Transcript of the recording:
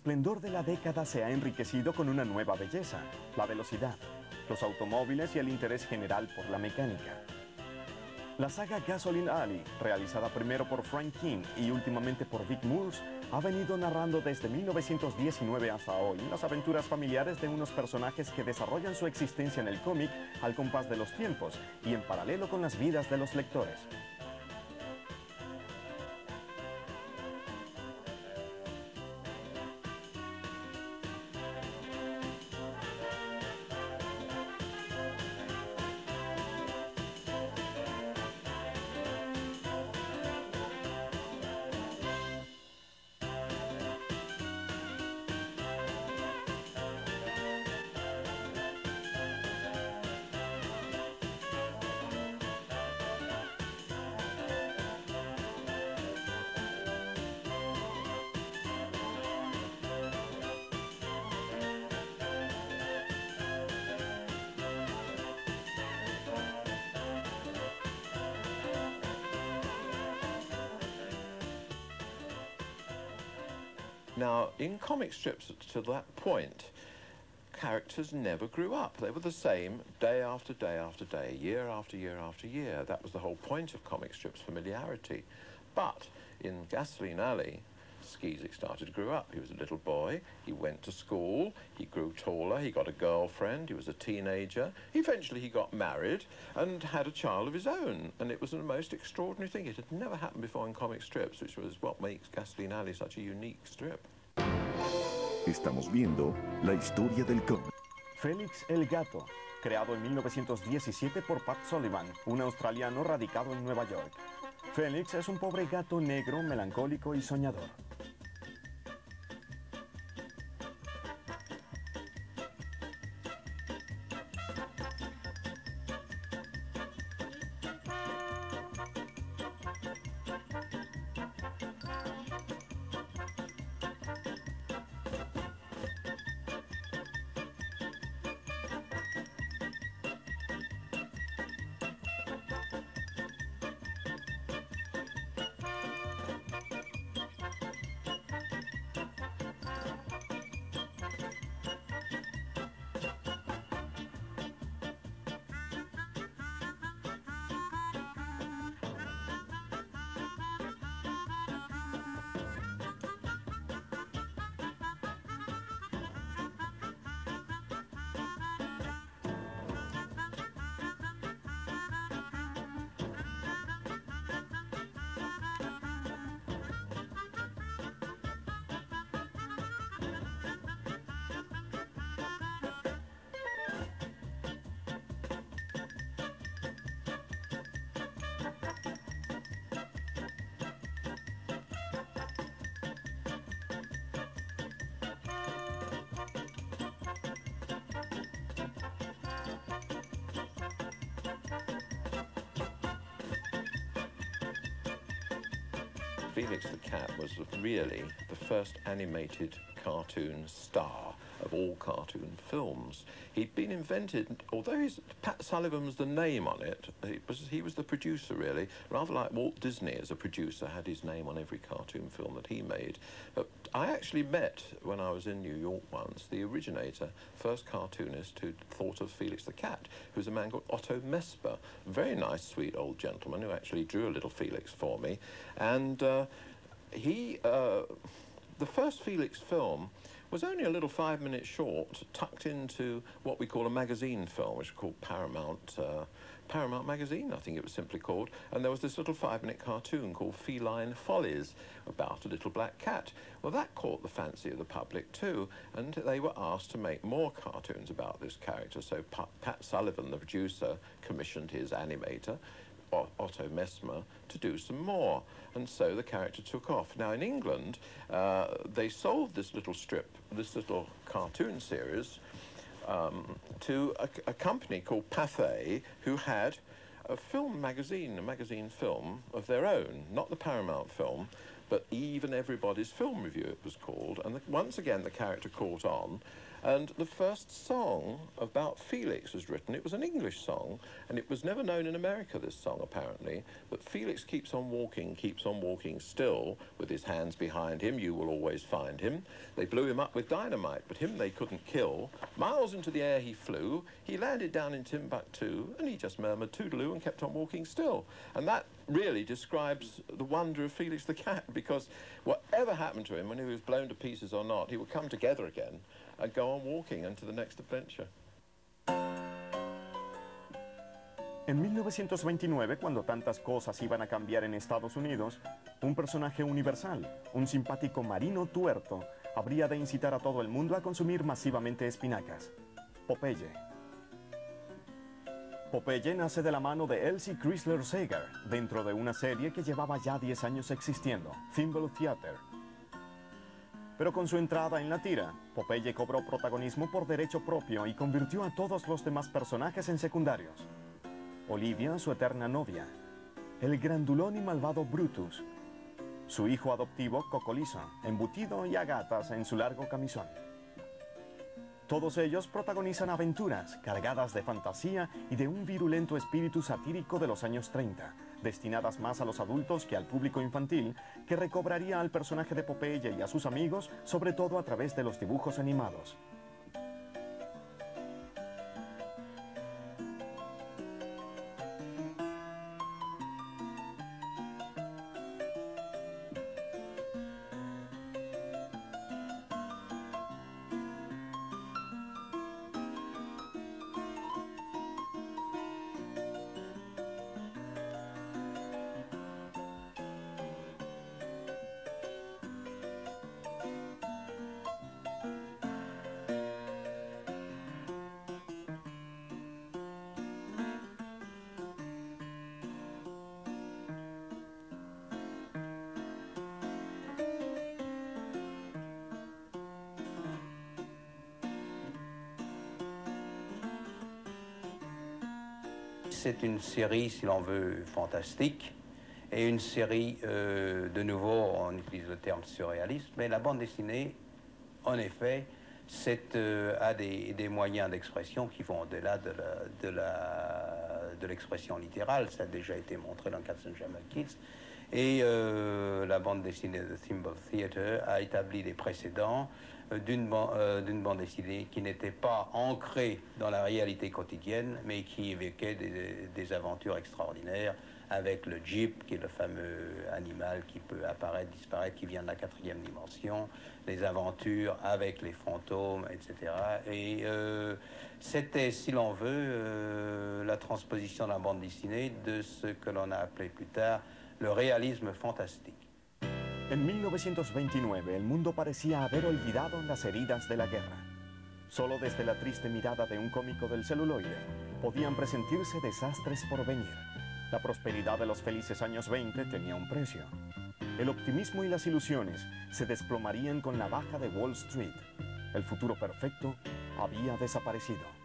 esplendor de la década se ha enriquecido con una nueva belleza, la velocidad, los automóviles y el interés general por la mecánica. La saga Gasoline Alley, realizada primero por Frank King y últimamente por Dick Moores, ha venido narrando desde 1919 hasta hoy las aventuras familiares de unos personajes que desarrollan su existencia en el cómic al compás de los tiempos y en paralelo con las vidas de los lectores. Now, in comic strips to that point, characters never grew up. They were the same day after day after day, year after year after year. That was the whole point of comic strips, familiarity. But in Gasoline Alley, Skeezick started to grow up. He was a little boy, he went to school, he grew taller, he got a girlfriend, he was a teenager. Eventually he got married and had a child of his own. And it was the most extraordinary thing. It had never happened before in comic strips, which was what makes Gasoline Alley such a unique strip. Estamos viendo la historia del cómic. Félix el Gato, creado en 1917 por Pat Sullivan, un australiano radicado en Nueva York. Félix es un pobre gato negro, melancólico y soñador. Felix the Cat was really the first animated cartoon star of all cartoon films. He'd been invented, although Pat Sullivan was the name on it, he was the producer really, rather like Walt Disney as a producer had his name on every cartoon film that he made. But I actually met, when I was in New York once, the originator, first cartoonist who thought of Felix the Cat, who was a man called Otto Mesper, a very nice, sweet old gentleman who actually drew a little Felix for me. And the first Felix film was only a little 5-minute short, tucked into what we call a magazine film, which is called Paramount Magazine, I think it was simply called. And there was this little 5-minute cartoon called Feline Follies about a little black cat. Well, that caught the fancy of the public too, and they were asked to make more cartoons about this character. So Pat Sullivan, the producer, commissioned his animator, Otto Mesmer, to do some more, and so the character took off. Now in England they sold this little strip, this little cartoon series to a company called PARTE, who had a magazine film of their own, not the Paramount film, but Even Everybody's Film Review it was called. And once again the character caught on, And the first song about Felix was written. It was an English song, and it was never known in America, this song, apparently. But Felix keeps on walking still, with his hands behind him. You will always find him. They blew him up with dynamite, but him they couldn't kill. Miles into the air he flew. He landed down in Timbuktu, and he just murmured toodaloo and kept on walking still. And that really describes the wonder of Felix the cat, because whatever happened to him, when he was blown to pieces or not, he would come together again and go on walking into the next adventure. En 1929, cuando tantas cosas iban a cambiar en Estados Unidos, un personaje universal, un simpático marino tuerto, habría de incitar a todo el mundo a consumir masivamente espinacas. Popeye. Popeye nace de la mano de Elsie Chrysler Sager, dentro de una serie que llevaba ya 10 años existiendo, Thimble Theater. Pero con su entrada en la tira, Popeye cobró protagonismo por derecho propio y convirtió a todos los demás personajes en secundarios. Olivia, su eterna novia, el grandulón y malvado Brutus, su hijo adoptivo Cocolizo, embutido y a gatas en su largo camisón. Todos ellos protagonizan aventuras cargadas de fantasía y de un virulento espíritu satírico de los años 30, destinadas más a los adultos que al público infantil, que recobraría al personaje de Popeye y a sus amigos, sobre todo a través de los dibujos animados. C'est une série, si l'on veut, fantastique, et une série, de nouveau, on utilise le terme surréaliste, mais la bande dessinée, en effet, a des moyens d'expression qui vont au-delà de l'expression littérale. Ça a déjà été montré dans Katzenjammer Kids. Et la bande dessinée de Thimble Theater a établi des précédents d'une bande dessinée qui n'était pas ancrée dans la réalité quotidienne, mais qui évoquait des aventures extraordinaires avec le Jeep, qui est le fameux animal qui peut apparaître, disparaître, qui vient de la 4e dimension, les aventures avec les fantômes, etc. Et c'était, si l'on veut, la transposition de la bande dessinée de ce que l'on a appelé plus tard le realisme fantastique. En 1929, el mundo parecía haber olvidado las heridas de la guerra. Solo desde la triste mirada de un cómico del celuloide podían presentirse desastres por venir. La prosperidad de los felices años 20 tenía un precio. El optimismo y las ilusiones se desplomarían con la baja de Wall Street. El futuro perfecto había desaparecido.